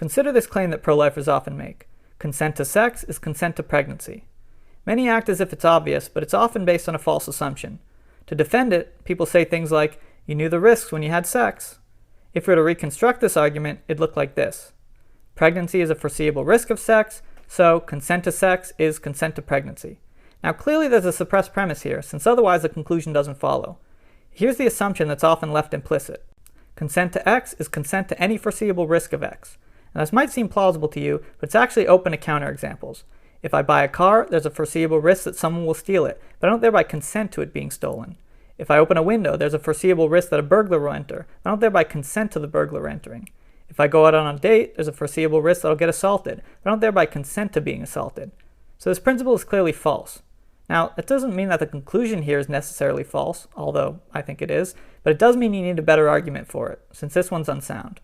Consider this claim that pro-lifers often make. Consent to sex is consent to pregnancy. Many act as if it's obvious, but it's often based on a false assumption. To defend it, people say things like, "You knew the risks when you had sex." If we were to reconstruct this argument, it'd look like this. Pregnancy is a foreseeable risk of sex, so consent to sex is consent to pregnancy. Now clearly there's a suppressed premise here, since otherwise the conclusion doesn't follow. Here's the assumption that's often left implicit. Consent to X is consent to any foreseeable risk of X. Now this might seem plausible to you, but it's actually open to counterexamples. If I buy a car, there's a foreseeable risk that someone will steal it, but I don't thereby consent to it being stolen. If I open a window, there's a foreseeable risk that a burglar will enter, but I don't thereby consent to the burglar entering. If I go out on a date, there's a foreseeable risk that I'll get assaulted, but I don't thereby consent to being assaulted. So this principle is clearly false. Now, that doesn't mean that the conclusion here is necessarily false, although I think it is, but it does mean you need a better argument for it, since this one's unsound.